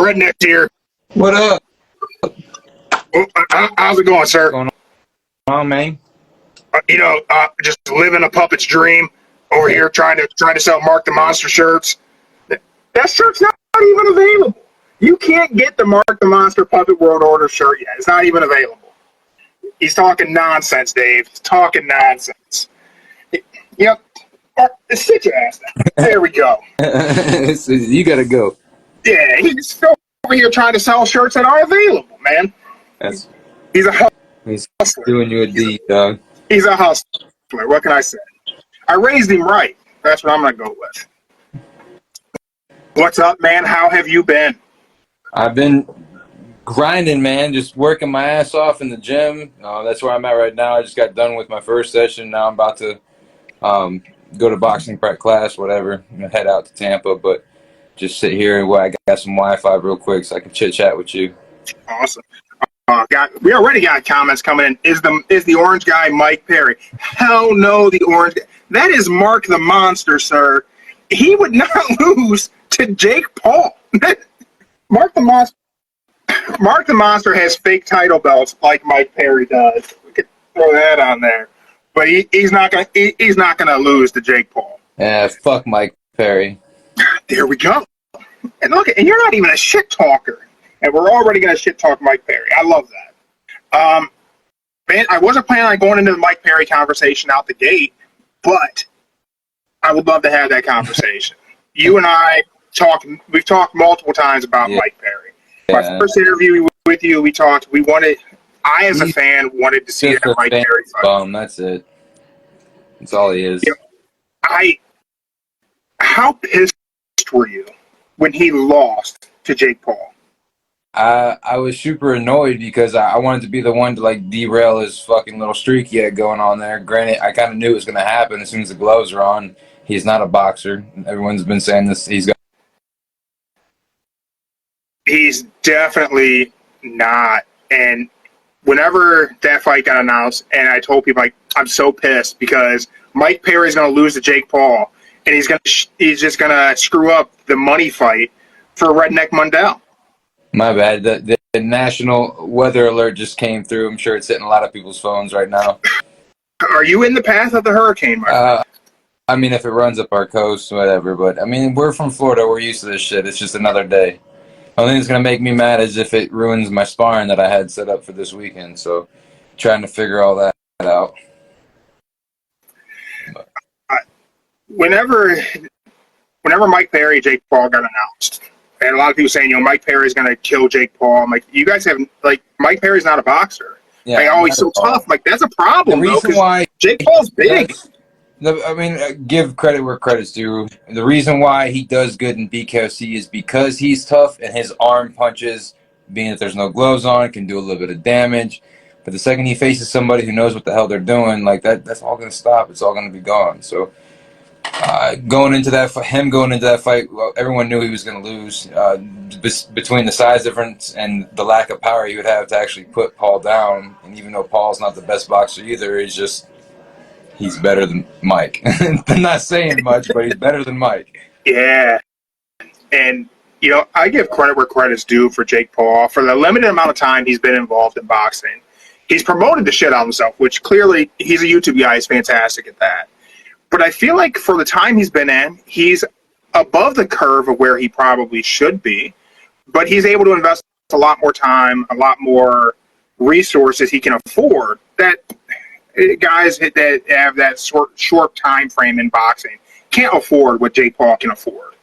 Redneck here. What up? How's it going, sir? What's going on, man? Just living a puppet's dream over here, trying to sell Mark the Monster shirts. That shirt's not even available. You can't get the Mark the Monster Puppet World Order shirt yet. It's not even available. He's talking nonsense, Dave. He's talking nonsense. Yep. Sit your ass down. There we go. You gotta go. Yeah, he's over here trying to sell shirts that aren't available, man. He's a hustler. Doing you a deed, dog. He's a hustler. What can I say? I raised him right. That's what I'm going to go with. What's up, man? How have you been? I've been grinding, man. Just working my ass off in the gym. That's where I'm at right now. I just got done with my first session. Now I'm about to go to boxing prep class, whatever. I'm going to head out to Tampa, but just sit here while I got some Wi-Fi real quick so I can chit-chat with you. Awesome. We already got comments coming in. Is the orange guy Mike Perry? Hell no, the orange guy. That is Mark the Monster, sir. He would not lose to Jake Paul. Mark the Monster has fake title belts like Mike Perry does. We could throw that on there, but he's not gonna lose to Jake Paul. Yeah, fuck Mike Perry. There we go. And look, and you're not even a shit talker. And we're already going to shit talk Mike Perry. I love that. Man, I wasn't planning on going into the Mike Perry conversation out the gate, but I would love to have that conversation. You and I we've talked multiple times about Mike Perry. My first interview with you, I as a fan wanted to see that Mike Perry fight. That's it. That's all he is. How pissed were you when he lost to Jake Paul? I was super annoyed because I wanted to be the one to like derail his fucking little streak he had going on there. Granted, I kind of knew it was going to happen as soon as the gloves were on. He's not a boxer. Everyone's been saying this. He's definitely not. And whenever that fight got announced, and I told people, like, I'm so pissed because Mike Perry's going to lose to Jake Paul, and he's just going to screw up the money fight for Redneck Mundell. My bad. The national weather alert just came through. I'm sure it's hitting a lot of people's phones right now. Are you in the path of the hurricane, Mark? I mean, if it runs up our coast, whatever. But, I mean, we're from Florida. We're used to this shit. It's just another day. The only thing that's going to make me mad is if it ruins my sparring that I had set up for this weekend. So, trying to figure all that out. Whenever Mike Perry, Jake Paul got announced, and a lot of people saying, Mike Perry's going to kill Jake Paul. I'm like, you guys have, Mike Perry's not a boxer. Yeah, he's so tough. Like, that's a problem, the reason why Jake Paul's big. Give credit where credit's due. The reason why he does good in BKFC is because he's tough and his arm punches, being that there's no gloves on, can do a little bit of damage. But the second he faces somebody who knows what the hell they're doing, like that's all going to stop. It's all going to be gone. So, going into that fight, well, everyone knew he was going to lose. Between the size difference and the lack of power he would have to actually put Paul down, and even though Paul's not the best boxer either, he's better than Mike. I'm not saying much, but he's better than Mike. Yeah. And, I give credit where credit's due for Jake Paul. For the limited amount of time he's been involved in boxing, he's promoted the shit out of himself, which clearly he's a YouTube guy. He's fantastic at that. But I feel like for the time he's been in, he's above the curve of where he probably should be. But he's able to invest a lot more time, a lot more resources he can afford that guys that have that short time frame in boxing can't afford what Jake Paul can afford.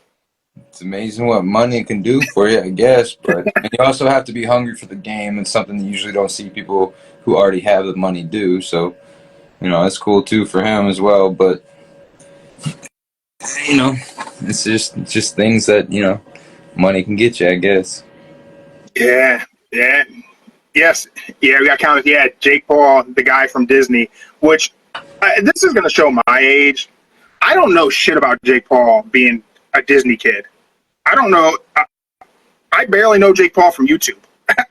It's amazing what money can do for you, I guess. But you also have to be hungry for the game. It's something you usually don't see people who already have the money do. So, that's cool too for him as well. But it's just things that money can get you, I guess. Yeah. Yes. Yeah, we got counted. Yeah, Jake Paul, the guy from Disney, which this is going to show my age. I don't know shit about Jake Paul being a Disney kid. I don't know. I barely know Jake Paul from YouTube.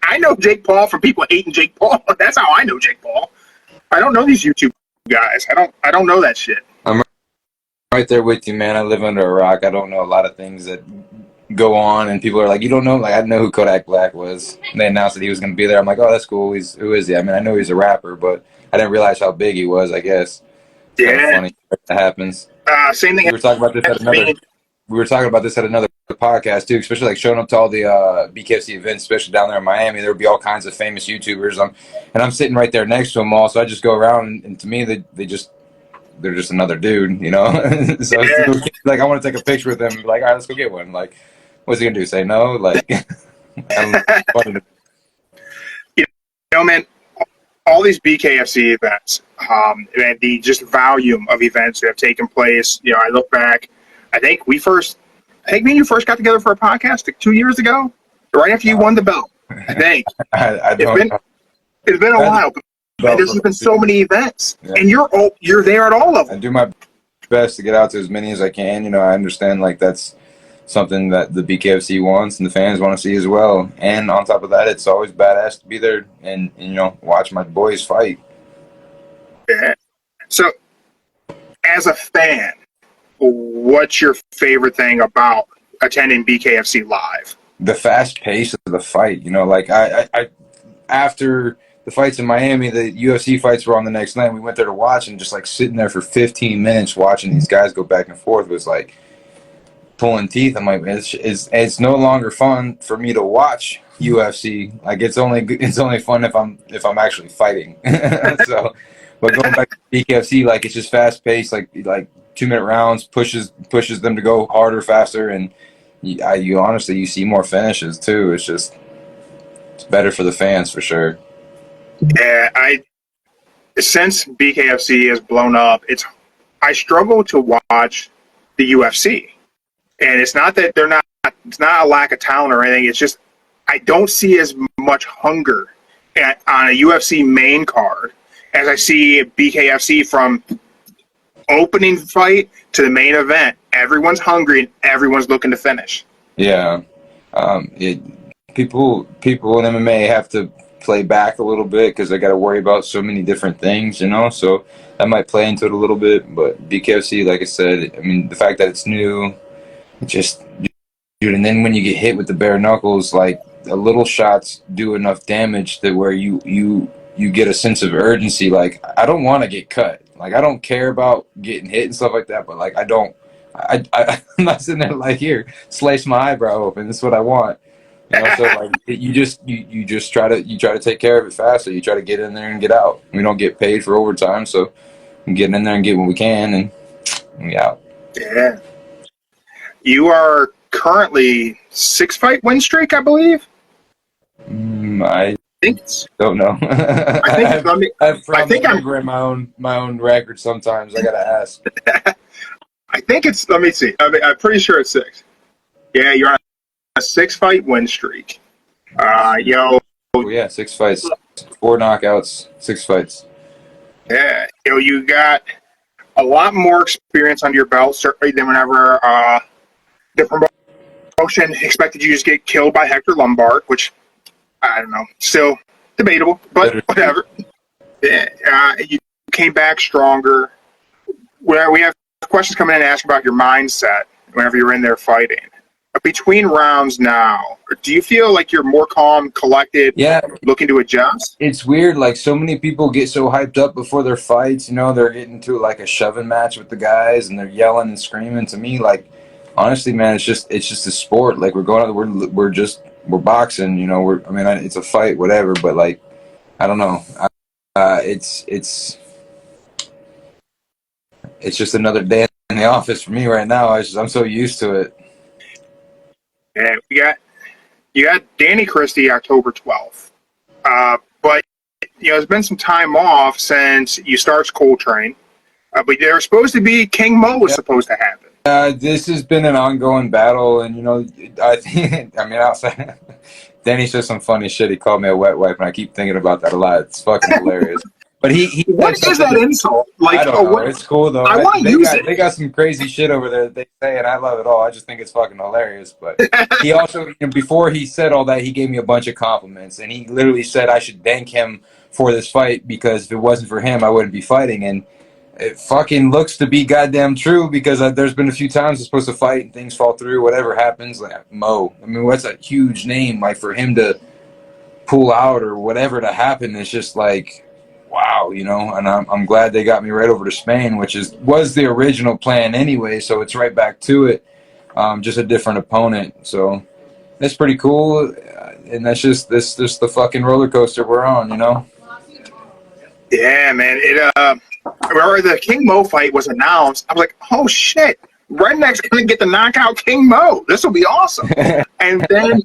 I know Jake Paul from people hating Jake Paul. That's how I know Jake Paul. I don't know these YouTube guys. I don't know that shit. I'm right there with you, man. I live under a rock. I don't know a lot of things that go on, and people are like, you don't know, like, I didn't know who Kodak Black was. And they announced that he was going to be there. I'm like, oh, that's cool. Who is he? I mean, I know he's a rapper, but I didn't realize how big he was, I guess. It's kind of Yeah. funny that happens. Same thing. We were talking about this at another. We were talking about this at another podcast too, especially like showing up to all the BKFC events, especially down there in Miami. There would be all kinds of famous YouTubers. And I'm sitting right there next to them all, so I just go around, and to me, they're just another dude, you know. So Yeah. like, I want to take a picture with them. And be like, all right, let's go get one. Like, what's he gonna do? Say no? Like, I don't know. You know, man, all these BKFC events, and the just volume of events that have taken place. You know, I look back. I think me and you first got together for a podcast like 2 years ago, right after you won the belt. I think I don't. it's been a while. But there's been so many events, and you're there at all of them. I do my best to get out to as many as I can. You know, I understand like that's something that the BKFC wants and the fans want to see as well. And on top of that, it's always badass to be there and you know, watch my boys fight. Yeah. So, as a fan, what's your favorite thing about attending BKFC live? The fast pace of the fight. You know, like I after the fights in Miami, the UFC fights were on the next night. We went there to watch, and just like sitting there for 15 minutes watching these guys go back and forth was like pulling teeth. I'm like, it's no longer fun for me to watch UFC. Like it's only fun if I'm actually fighting. So, but going back to BKFC, like it's just fast paced, like 2-minute rounds, pushes them to go harder, faster, and you honestly see more finishes too. It's better for the fans for sure. Yeah, since BKFC has blown up, I struggle to watch the UFC, and it's not that it's not a lack of talent or anything. It's just I don't see as much hunger on a UFC main card as I see BKFC from opening fight to the main event. Everyone's hungry and everyone's looking to finish. Yeah, people in MMA have to play back a little bit because they got to worry about so many different things, you know. So that might play into it a little bit. But BKFC, like I said, I mean, the fact that it's new, just dude. And then when you get hit with the bare knuckles, like the little shots do enough damage that where you get a sense of urgency. Like I don't want to get cut. Like I don't care about getting hit and stuff like that. But like I'm not sitting there like, here, slice my eyebrow open. That's what I want. You know, so like you just try to take care of it faster. You try to get in there and get out. We don't get paid for overtime, so we get in there and get what we can, and we out. Yeah. You are currently 6-fight win streak, I believe. I don't know. I think I'm in my own record sometimes. I gotta ask. I think it's. Let me see. I'm pretty sure it's 6. Yeah, you're on a 6-fight win streak. Oh, yeah, 6 fights, 4 knockouts, 6 fights. Yeah, you got a lot more experience under your belt certainly than whenever the promotion expected you to just get killed by Hector Lombard, which I don't know, still debatable, but whatever. Yeah, you came back stronger. Where we have questions coming in and asking about your mindset whenever you're in there fighting. Between rounds now, do you feel like you're more calm, collected, looking to adjust? It's weird. Like, so many people get so hyped up before their fights. You know, they're getting into like a shoving match with the guys, and they're yelling and screaming. To me, like, honestly, man, it's just a sport. Like, we're boxing. You know, it's a fight, whatever. But like, I don't know. It's just another day in the office for me right now. I'm so used to it. Yeah, you got Danny Christie October 12th. But there's been some time off since you started Coltrane. But there's supposed to be King Mo was supposed to happen. This has been an ongoing battle, and I think outside Danny said some funny shit. He called me a wet wipe, and I keep thinking about that a lot. It's fucking hilarious. But he what is that insult? Like, I don't know. It's cool though. I want to use it. They got some crazy shit over there that they say, and I love it all. I just think it's fucking hilarious. But he also, before he said all that, he gave me a bunch of compliments, and he literally said I should thank him for this fight because if it wasn't for him, I wouldn't be fighting. And it fucking looks to be goddamn true because there's been a few times I'm supposed to fight and things fall through, whatever happens. Like Mo, I mean, what's a huge name? Like for him to pull out or whatever to happen, it's just like, wow, you know. And I'm glad they got me right over to Spain, which was the original plan anyway. So it's right back to it, just a different opponent. So it's pretty cool, and that's just the fucking roller coaster we're on, you know. Yeah, man. Remember the King Mo fight was announced. I was like, oh shit, Redneck's gonna get the knockout King Mo. This will be awesome. And then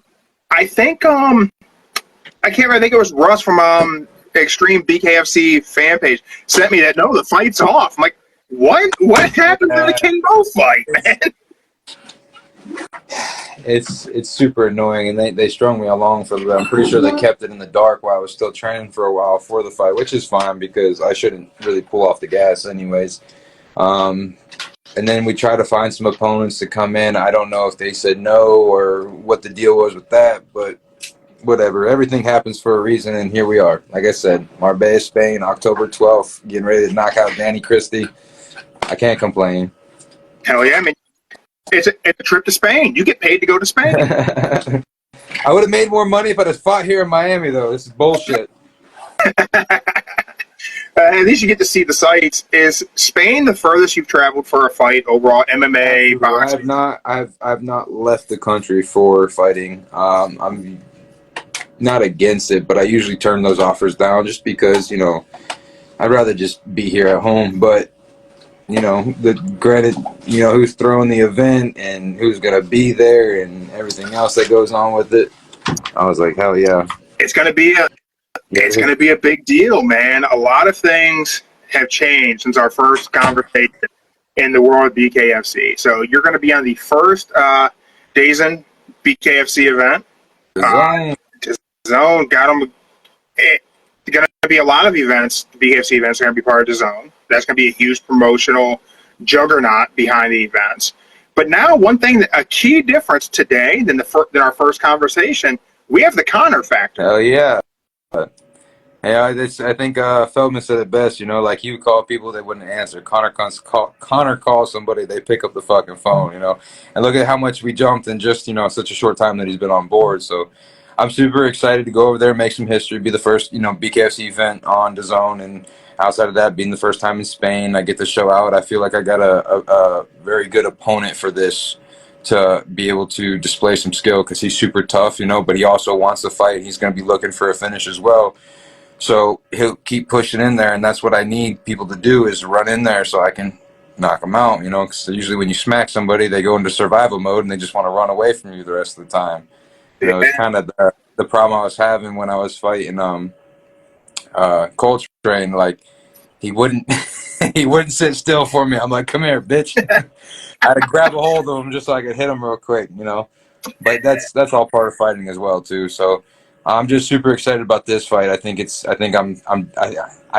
I think I can't remember. I think it was Russ from Extreme BKFC fan page sent me that. No, the fight's off. I'm like, what? What happened to the King Mo fight, man? It's super annoying, and they strung me along for a little bit. I'm pretty sure they kept it in the dark while I was still training for a while for the fight, which is fine because I shouldn't really pull off the gas anyways. And then we try to find some opponents to come in. I don't know if they said no or what the deal was with that, but whatever. Everything happens for a reason, and here we are. Like I said, Marbella, Spain, October 12th, getting ready to knock out Danny Christie. I can't complain. Hell yeah, man. It's a trip to Spain. You get paid to go to Spain. I would have made more money if I'd have fought here in Miami, though. This is bullshit. At least you get to see the sights. Is Spain the furthest you've traveled for a fight overall? MMA, boxing? I've not left the country for fighting. I'm not against it, but I usually turn those offers down just because, you know, I'd rather just be here at home. But you know, granted, you know, who's throwing the event and who's gonna be there and everything else that goes on with it. I was like, hell yeah. It's gonna be a big deal, man. A lot of things have changed since our first conversation in the world of BKFC. So you're gonna be on the first DAZN BKFC event. Zone got them. It's gonna be a lot of events. BKFC events are gonna be part of the Zone. That's going to be a huge promotional juggernaut behind the events. But now, a key difference today than our first conversation, we have the Conor factor. Hell yeah. Yeah, I think Feldman said it best. You know, like you call people, they wouldn't answer. Conor calls somebody, they pick up the fucking phone. You know, and look at how much we jumped in just, you know, such a short time that he's been on board. So I'm super excited to go over there, make some history, be the first, you know, BKFC event on the Zone, and outside of that, being the first time in Spain, I get to show out. I feel like I got a very good opponent for this to be able to display some skill because he's super tough, you know, but he also wants to fight. He's going to be looking for a finish as well. So he'll keep pushing in there, and that's what I need people to do is run in there so I can knock them out, you know, because usually when you smack somebody, they go into survival mode and they just want to run away from you the rest of the time. You know, it's kind of the problem I was having when I was fighting Coltrane. Like he wouldn't he wouldn't sit still for me. I'm like, come here, bitch. I had to grab a hold of him just so I could hit him real quick, you know. But that's all part of fighting as well too. So I'm just super excited about this fight. I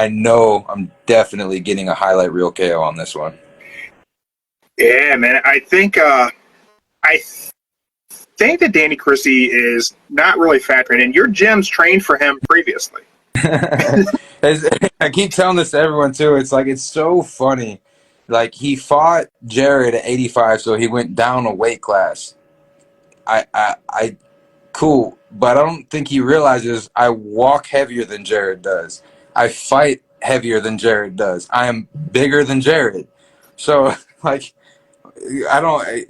know I'm definitely getting a highlight reel KO on this one. Yeah, man. I think that Danny Christie is not really factoring in. Your gym's trained for him previously. I keep telling this to everyone too. It's like, it's so funny. Like, he fought Jared at 85, so he went down a weight class. Cool, but I don't think he realizes I walk heavier than Jared does. I fight heavier than Jared does. I am bigger than Jared. So, like,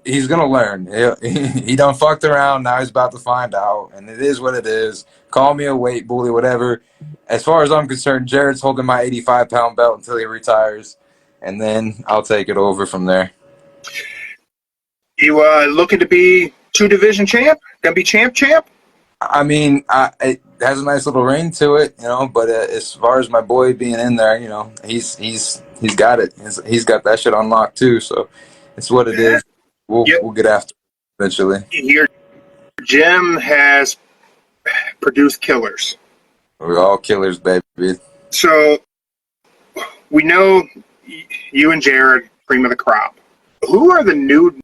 he's gonna learn. He done fucked around. Now he's about to find out, and it is what it is. Call me a weight bully, whatever. As far as I'm concerned, Jared's holding my 85-pound belt until he retires, and then I'll take it over from there. You looking to be 2-division champ? Gonna be champ? I mean, it has a nice little ring to it, you know. But as far as my boy being in there, you know, he's got it. He's got that shit unlocked too. So it's what it is. We'll get after it eventually. Your gym has produced killers. We're all killers, baby. So we know you and Jared, cream of the crop. Who are the new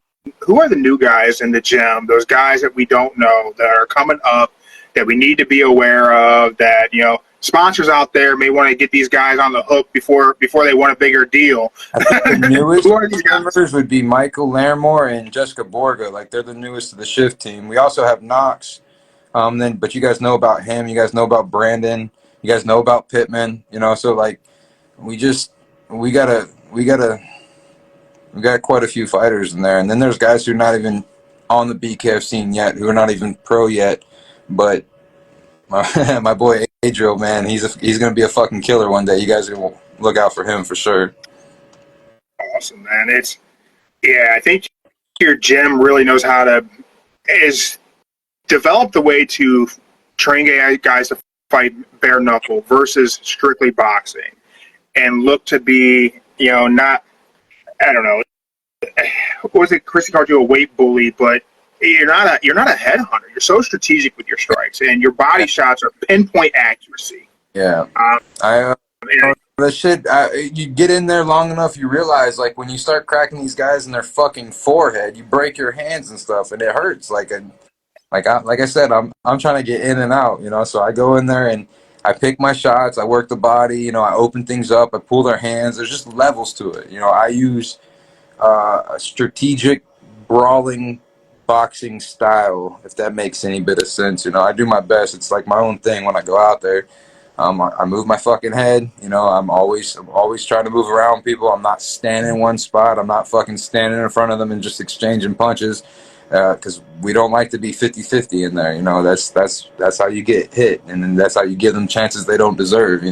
guys in the gym? Those guys that we don't know that are coming up that we need to be aware of. That, you know, sponsors out there may want to get these guys on the hook before they want a bigger deal. I think the newest Who are these guys? members would be Michael Larimore and Jessica Borga. Like, they're the newest to the Shift team. We also have Knox. But you guys know about him. You guys know about Brandon. You guys know about Pittman. You know, so like, we got quite a few fighters in there. And then there's guys who are not even on the BKF scene yet, who are not even pro yet. But my boy Adriel, man, he's gonna be a fucking killer one day. You guys are gonna look out for him for sure. Awesome, man. I think your gym really knows how to develop the way to train guys to fight bare knuckle versus strictly boxing, and look to be, not, I don't know, what was it? Christie called you a weight bully, but you're not a headhunter. You're so strategic with your strikes, and your body shots are pinpoint accuracy. Yeah, the shit. You get in there long enough, you realize, like, when you start cracking these guys in their fucking forehead, you break your hands and stuff, and it hurts. Like I said, I'm trying to get in and out, So I go in there and I pick my shots. I work the body, I open things up. I pull their hands. There's just levels to it, I use a strategic brawling boxing style, if that makes any bit of sense. I do my best. It's like my own thing when I go out there. I move my fucking head. I'm always trying to move around people. I'm not standing in one spot. I'm not fucking standing in front of them and just exchanging punches, because we don't like to be 50-50 in there. That's how you get hit, and then that's how you give them chances they don't deserve.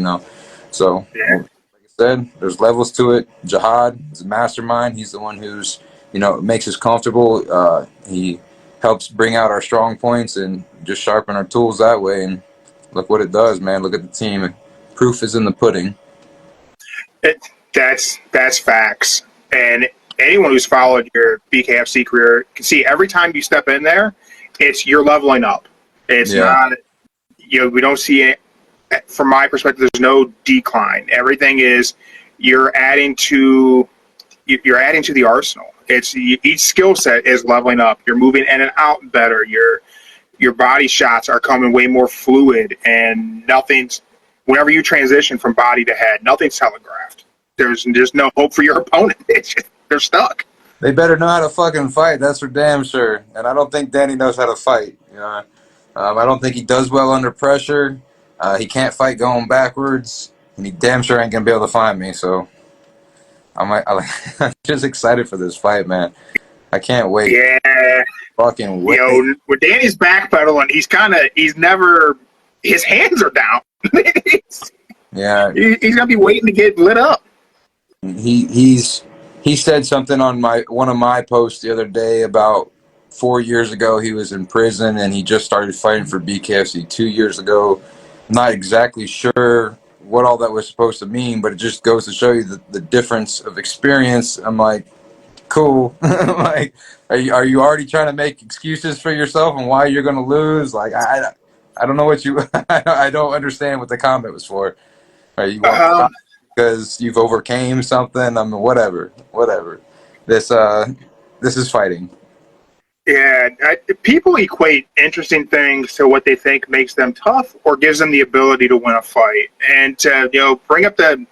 So like I said, there's levels to it. Jihad is a mastermind. He's the one who's makes us comfortable. He helps bring out our strong points and just sharpen our tools that way. And look what it does, man. Look at the team. Proof is in the pudding. That's facts. And anyone who's followed your BKFC career can see every time you step in there, you're leveling up. It's not, we don't see it. From my perspective, there's no decline. Everything is you're adding to the arsenal. Each skill set is leveling up. You're moving in and out better. Your body shots are coming way more fluid, and whenever you transition from body to head, nothing's telegraphed. There's no hope for your opponent. They're stuck. They better know how to fucking fight. That's for damn sure. And I don't think Danny knows how to fight. I don't think he does well under pressure. He can't fight going backwards, and he damn sure ain't gonna be able to find me. So I'm just excited for this fight, man. I can't wait. Yeah. Fucking wait. When Danny's backpedaling, his hands are down. Yeah. He's gonna be waiting to get lit up. He said something on one of my posts the other day about 4 years ago he was in prison and he just started fighting for BKFC 2 years ago. I'm not exactly sure what all that was supposed to mean, but it just goes to show you the difference of experience. I'm like, cool. Like, are you already trying to make excuses for yourself and why you're going to lose? Like, I don't know what you I don't understand what the comment was for. Are you because you've overcame something? I mean, whatever. This is fighting. Yeah, people equate interesting things to what they think makes them tough or gives them the ability to win a fight. And to bring up the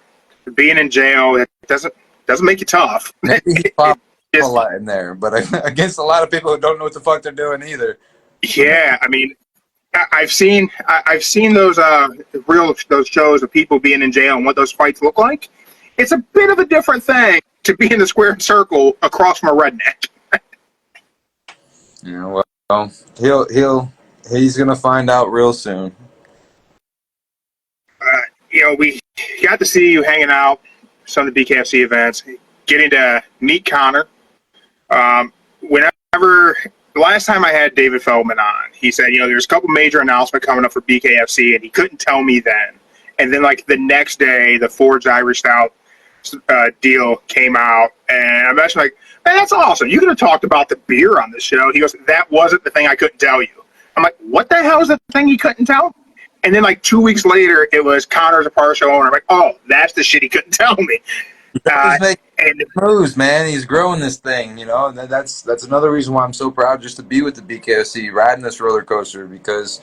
being in jail, it doesn't make you tough. Maybe a lot in there, but against a lot of people who don't know what the fuck they're doing either. Yeah, I mean, I've seen those those shows of people being in jail and what those fights look like. It's a bit of a different thing to be in the square circle across from a redneck. Yeah, well, he's gonna find out real soon. We got to see you hanging out some of the BKFC events, getting to meet Conor. The last time I had David Feldman on, he said, there's a couple major announcements coming up for BKFC, and he couldn't tell me then. And then, like, the next day, the Forged Irish Stout deal came out, and I'm actually like, man, that's awesome. You could have talked about the beer on the show. He goes, that wasn't the thing I couldn't tell you. I'm like, what the hell is the thing he couldn't tell? And then, like, 2 weeks later, it was Conor's a partial owner. I'm like, oh, that's the shit he couldn't tell me. Uh, He's making and moves, man. He's growing this thing, and that's another reason why I'm so proud just to be with the BKFC, riding this roller coaster, because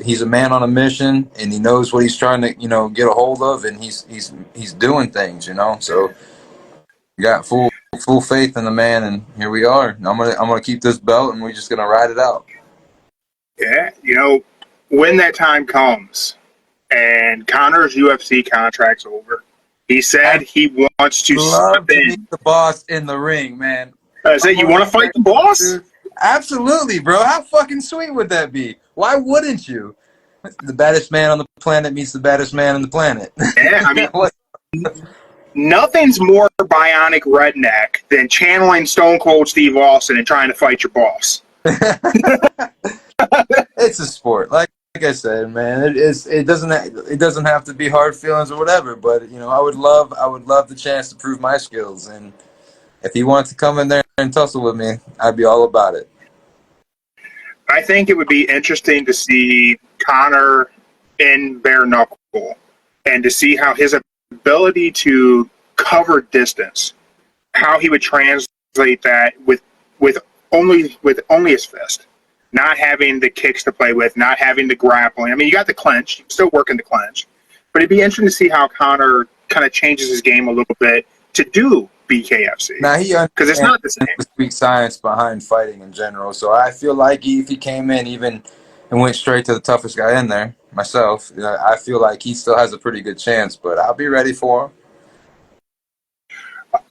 he's a man on a mission, and he knows what he's trying to get a hold of, and he's doing things, So we got full faith in the man, and here we are. I'm gonna keep this belt, and we're just gonna ride it out. yeah, when that time comes and Conor's UFC contract's over, he said he wants to Love step to in. meet the boss in the ring, man. I said, you want to fight the boss? Dude, absolutely, bro. How fucking sweet would that be? Why wouldn't you? The baddest man on the planet meets the baddest man on the planet. Yeah, I mean, What? nothing's more bionic redneck than channeling Stone Cold Steve Austin and trying to fight your boss. It's a sport, like I said, man. It doesn't have to be hard feelings or whatever. But I would love the chance to prove my skills, and if he wanted to come in there and tussle with me, I'd be all about it. I think it would be interesting to see Conor in bare knuckle and to see how his ability to cover distance, how he would translate that with only his fist, not having the kicks to play with, not having the grappling. I mean, you got the clinch, you're still working the clinch, but it'd be interesting to see how Conor kind of changes his game a little bit to do BKFC. Now he because it's not the same. The sweet science behind fighting in general. So I feel like if he came in even and went straight to the toughest guy in there, myself, I feel like he still has a pretty good chance. But I'll be ready for him.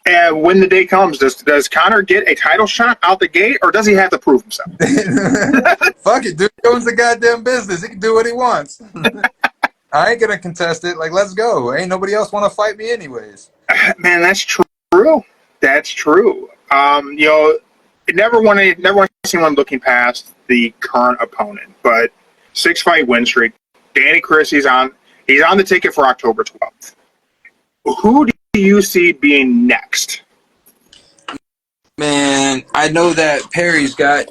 And when the day comes, does Conor get a title shot out the gate, or does he have to prove himself? Fuck it, dude. He owns the goddamn business. He can do what he wants. I ain't gonna contest it. Like, let's go. Ain't nobody else want to fight me anyways. Man, that's true. That's true. Never want to see anyone looking past the current opponent, but 6-fight win streak. Danny Christie's on. He's on the ticket for October 12th. Who do you see being next? Man, I know that Perry's got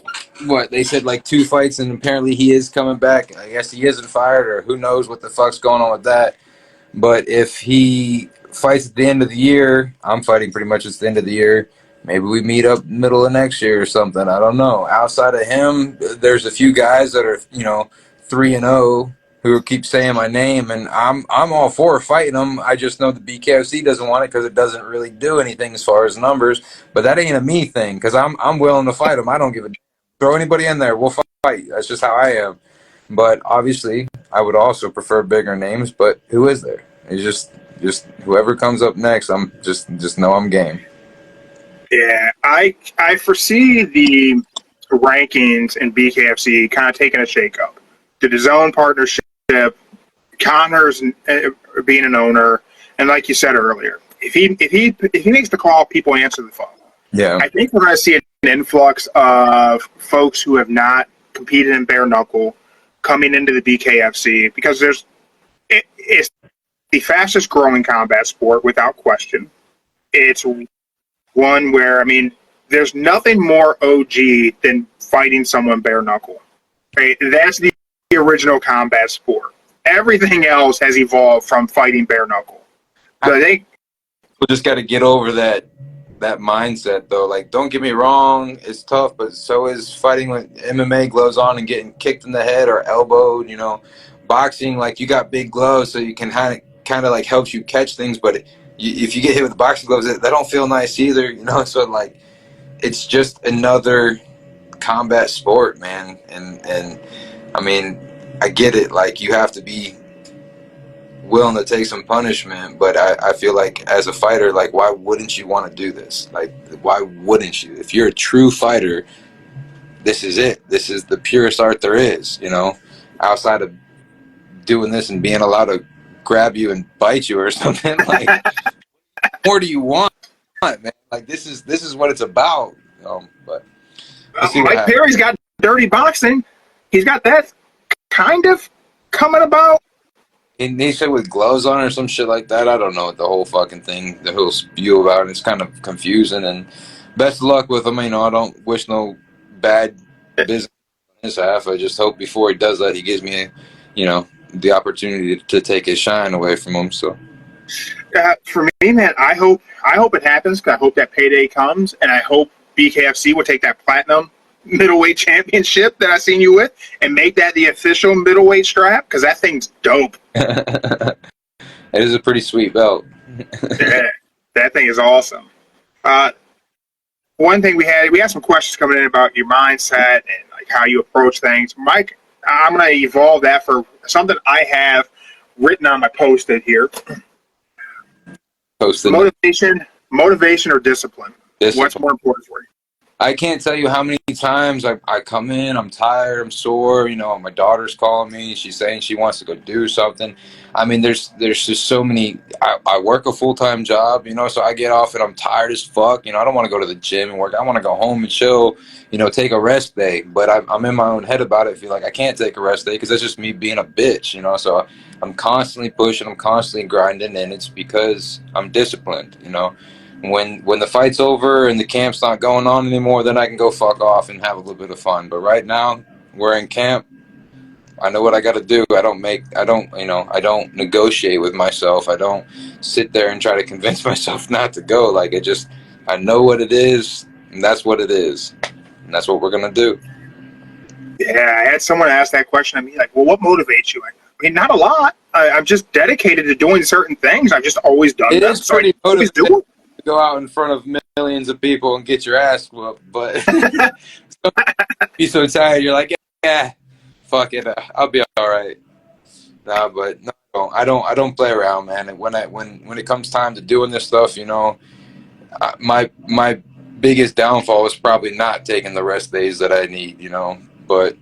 what they said, like 2 fights, and apparently he is coming back. I guess he isn't fired, or who knows what the fuck's going on with that. But if he fights at the end of the year, I'm fighting pretty much at the end of the year. Maybe we meet up middle of next year or something. I don't know. Outside of him, there's a few guys that are 3-0 who keep saying my name, and I'm all for fighting them. I just know the BKFC doesn't want it because it doesn't really do anything as far as numbers. But that ain't a me thing, because I'm willing to fight them. I don't give a throw anybody in there. We'll fight. That's just how I am. But obviously, I would also prefer bigger names. But who is there? It's just whoever comes up next. I'm just know I'm game. Yeah, I foresee the rankings in BKFC kind of taking a shakeup. The DAZN partnership, Conor's being an owner, and like you said earlier, if he makes the call, people answer the phone. Yeah, I think we're going to see an influx of folks who have not competed in bare knuckle coming into the BKFC, because it's the fastest growing combat sport without question. It's one where, I mean, there's nothing more OG than fighting someone bare knuckle. Right? That's the original combat sport. Everything else has evolved from fighting bare knuckle. So we just got to get over that mindset, though. Like, don't get me wrong, it's tough, but so is fighting with MMA gloves on and getting kicked in the head or elbowed. Boxing, like, you got big gloves, so you can kind of like helps you catch things, but if you get hit with the boxing gloves, that don't feel nice either. So like, it's just another combat sport, man. And I mean, I get it. Like, you have to be willing to take some punishment, but I feel like as a fighter, like, why wouldn't you want to do this? Like, why wouldn't you? If you're a true fighter, this is it. This is the purest art there is, outside of doing this and being allowed to grab you and bite you or something. Like, more do you want, man? Like, this is what it's about. But we'll see what Mike Perry's got dirty boxing. He's got that kind of coming about. And they said with gloves on or some shit like that. I don't know what the whole fucking thing that he'll spew about. And it's kind of confusing. And best of luck with him. I don't wish no bad business on his half. I just hope before he does that, he gives me, the opportunity to take his shine away from him. So For me, man, I hope it happens, because I hope that payday comes, and I hope BKFC will take that platinum middleweight championship that I seen you with and make that the official middleweight strap, because that thing's dope. It is a pretty sweet belt. Yeah, that thing is awesome. One thing we had some questions coming in about your mindset and like how you approach things. Mike, I'm going to evolve that for something I have written on my post-it here. Motivation or discipline? What's more important for you? I can't tell you how many times I come in, I'm tired, I'm sore, my daughter's calling me, she's saying she wants to go do something. I mean, there's just so many. I work a full-time job, so I get off and I'm tired as fuck. I don't want to go to the gym and work. I want to go home and chill, take a rest day. But I'm in my own head about it. I feel like I can't take a rest day because that's just me being a bitch, So I'm constantly pushing, I'm constantly grinding, and it's because I'm disciplined, When the fight's over and the camp's not going on anymore, then I can go fuck off and have a little bit of fun. But right now, we're in camp. I know what I got to do. I don't negotiate with myself. I don't sit there and try to convince myself not to go. I know what it is, and that's what it is. And that's what we're going to do. Yeah, I had someone ask that question of me, like, well, what motivates you? I mean, not a lot. I'm just dedicated to doing certain things. I've just always done them. It is pretty motivating to go out in front of millions of people and get your ass whooped, but be so tired, you're like, yeah, fuck it, I'll be all right. Nah, but no, I don't play around, man. And when it comes time to doing this stuff, my biggest downfall is probably not taking the rest days that I need, but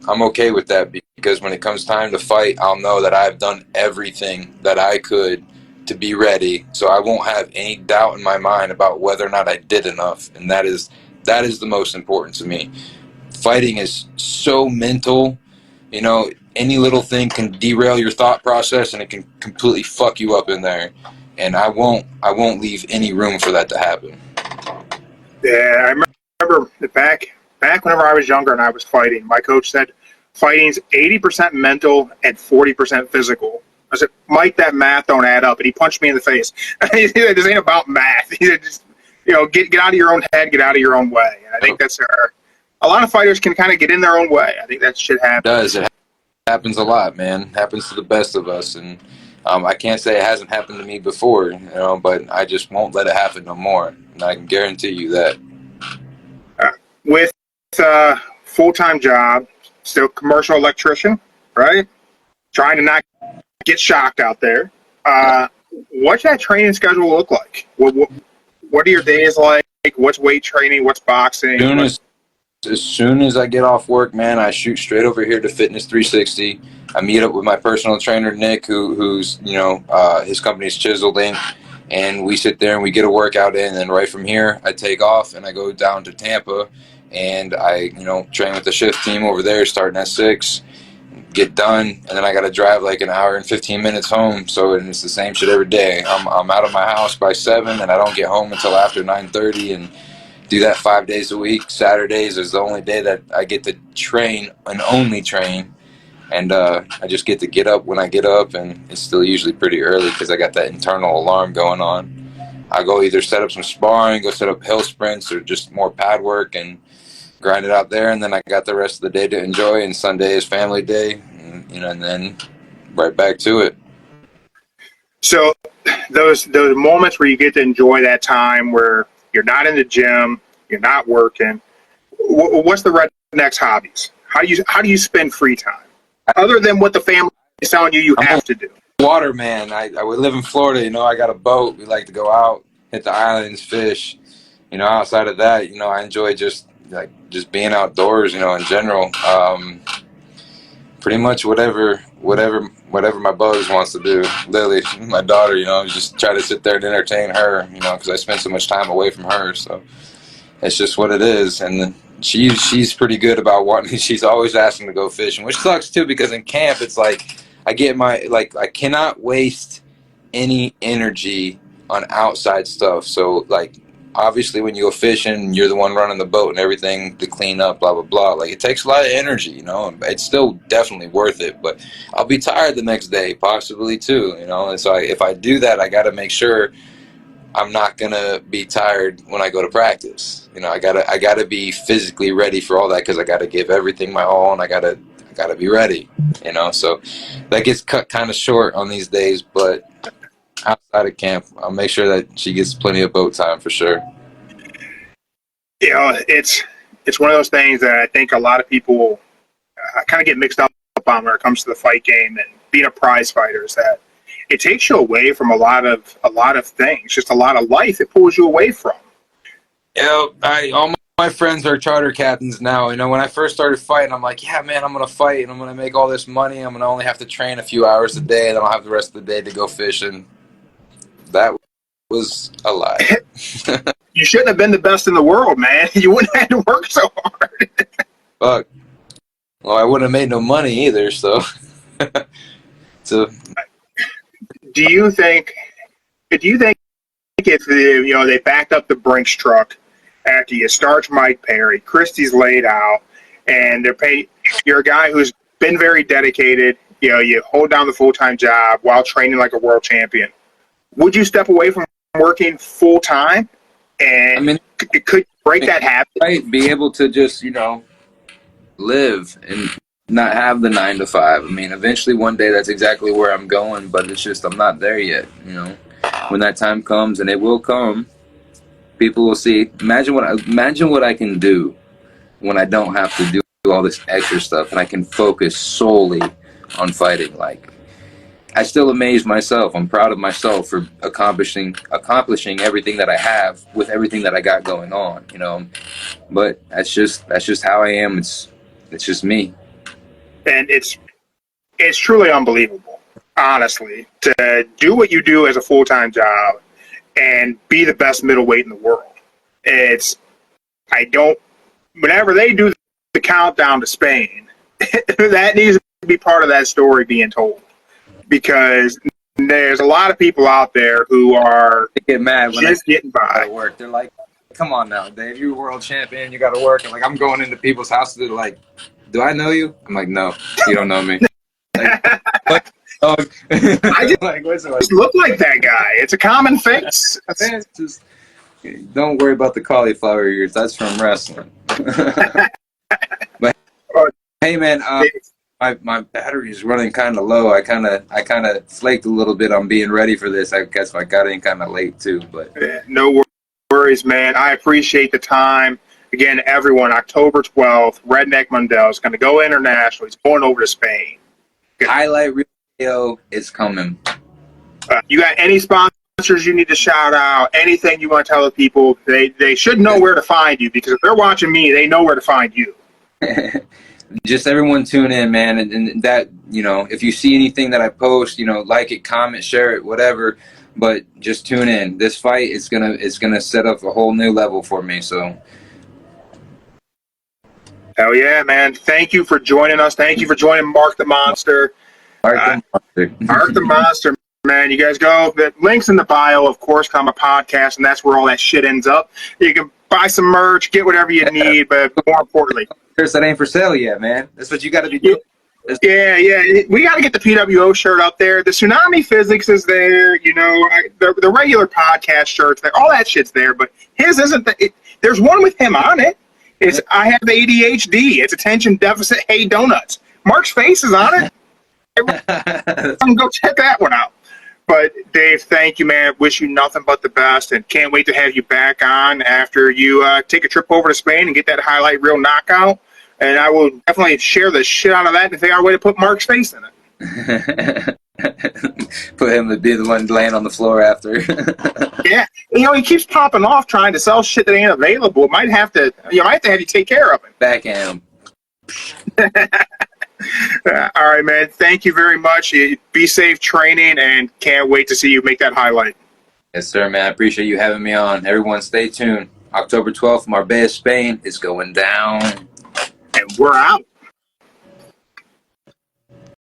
I'm okay with that, because when it comes time to fight, I'll know that I've done everything that I could to be ready, so I won't have any doubt in my mind about whether or not I did enough, and that is the most important to me. Fighting is so mental, any little thing can derail your thought process, and it can completely fuck you up in there, and I won't leave any room for that to happen. Yeah, I remember back whenever I was younger and I was fighting, my coach said fighting's 80% mental and 40% physical. I said, Mike, that math don't add up. And he punched me in the face. This ain't about math. He said, just, get out of your own head, get out of your own way. And I think that's a lot of fighters can kind of get in their own way. I think that shit happens. It does. It happens a lot, man. It happens to the best of us. And I can't say it hasn't happened to me before, but I just won't let it happen no more. And I can guarantee you that. With full-time job, still commercial electrician, right? Trying to not get shocked out there. What's that training schedule look like? What are your days like? What's weight training? What's boxing? As soon as I get off work, man, I shoot straight over here to Fitness 360. I meet up with my personal trainer, Nick, who's his company's Chiseled Inc., and we sit there and we get a workout in, and then right from here, I take off and I go down to Tampa, and I train with the shift team over there starting at 6. Get done, and then I got to drive like an hour and 15 minutes home. So it's the same shit every day. I'm out of my house by 7, and I don't get home until after 9:30, and do that 5 days a week. Saturdays is the only day that I get to train and only train, and I just get to get up when I get up, and it's still usually pretty early because I got that internal alarm going on. I go either set up some sparring, go set up hill sprints, or just more pad work and grind it out there, and then I got the rest of the day to enjoy, and Sunday is family day, and then right back to it. So those moments where you get to enjoy that time where you're not in the gym, you're not working, what's the Redneck's hobbies? How do you spend free time other than what the family is telling you have to do? Water, man. I would live in Florida, I got a boat. We like to go out, hit the islands, fish. Outside of that, I enjoy just being outdoors, in general. Pretty much whatever my bugs wants to do. Lily, my daughter, just try to sit there and entertain her, because I spend so much time away from her. So it's just what it is. And she's pretty good about wanting. She's always asking to go fishing, which sucks too, because in camp it's like I get I cannot waste any energy on outside stuff. So obviously when you go fishing, you're the one running the boat and everything to clean up, blah, blah, blah. Like, it takes a lot of energy, you know. It's still definitely worth it, but I'll be tired the next day, possibly too, you know. And so if I do that, I got to make sure I'm not going to be tired when I go to practice. You know, I gotta be physically ready for all that, because I got to give everything my all, and I gotta be ready, you know. So that gets cut kind of short on these days, but outside of camp, I'll make sure that she gets plenty of boat time for sure. You know, it's one of those things that I think a lot of people kind of get mixed up on when it comes to the fight game and being a prize fighter, is that it takes you away from a lot of things, just a lot of life. It pulls you away from. You know, all my friends are charter captains now. You know, when I first started fighting, I'm like, yeah, man, I'm gonna fight and I'm gonna make all this money. I'm gonna only have to train a few hours a day, and then I'll have the rest of the day to go fishing. That was a lie. You shouldn't have been the best in the world, man. You wouldn't have had to work so hard. Fuck. Well, I wouldn't have made no money either, so. So. Do you think if you know, they backed up the Brinks truck after you starch Mike Perry, Christie's laid out, and you're a guy who's been very dedicated, you know, you hold down the full-time job while training like a world champion. Would you step away from working full-time? And I mean, could break that habit? Right, be able to just, you know, live and not have the 9 to 5. I mean, eventually one day that's exactly where I'm going, but it's just I'm not there yet, you know. When that time comes, and it will come, people will see. Imagine what I can do when I don't have to do all this extra stuff and I can focus solely on fighting. Like, I still amaze myself. I'm proud of myself for accomplishing everything that I have with everything that I got going on, you know. But that's just how I am. It's just me. And it's truly unbelievable, honestly, to do what you do as a full-time job and be the best middleweight in the world. Whenever they do the countdown to Spain, that needs to be part of that story being told. Because there's a lot of people out there who are they get mad when just getting by. Work. They're like, come on now, Dave, you're world champion, you got to work. And like, I'm going into people's houses, they're like, do I know you? I'm like, no, you don't know me. Like, what? Oh. I just look like that guy. It's a common face. Just, don't worry about the cauliflower ears. That's from wrestling. But hey, man, my battery is running kind of low. I kind of flaked a little bit on being ready for this. I guess I got in kind of late too. But no worries, man. I appreciate the time. Again, everyone, October 12th, Redneck Mundell is going to go international. He's going over to Spain. Highlight reel is coming. You got any sponsors you need to shout out? Anything you want to tell the people? They should know where to find you, because if they're watching me, they know where to find you. Just everyone tune in, man, and that, you know, if you see anything that I post, you know, like it, comment, share it, whatever. But just tune in. This fight is gonna set up a whole new level for me. So. Hell yeah, man. Thank you for joining us. Thank you for joining Mark the Monster. Mark the Monster, man. You guys go. The link's in the bio, of course, come a podcast, and that's where all that shit ends up. You can buy some merch, get whatever you need, but more importantly. That ain't for sale yet, man. That's what you got to be doing. Yeah. We got to get the PWO shirt up there. The Tsunami Physics is there. You know, the regular podcast shirts there. All that shit's there, but his isn't. There's one with him on it. It's I have ADHD. It's attention deficit. Hey, donuts. Mark's face is on it. Go check that one out. But Dave, thank you, man. Wish you nothing but the best, and can't wait to have you back on after you take a trip over to Spain and get that highlight reel knockout. And I will definitely share the shit out of that and figure out a way to put Mark's face in it. Put him to be the one laying on the floor after. Yeah, you know, he keeps popping off trying to sell shit that ain't available. Might have to have you take care of him. Backhand him. All right, man. Thank you very much. Be safe training, and can't wait to see you make that highlight. Yes, sir, man. I appreciate you having me on. Everyone, stay tuned. October 12th, Marbella, Spain is going down. And we're out.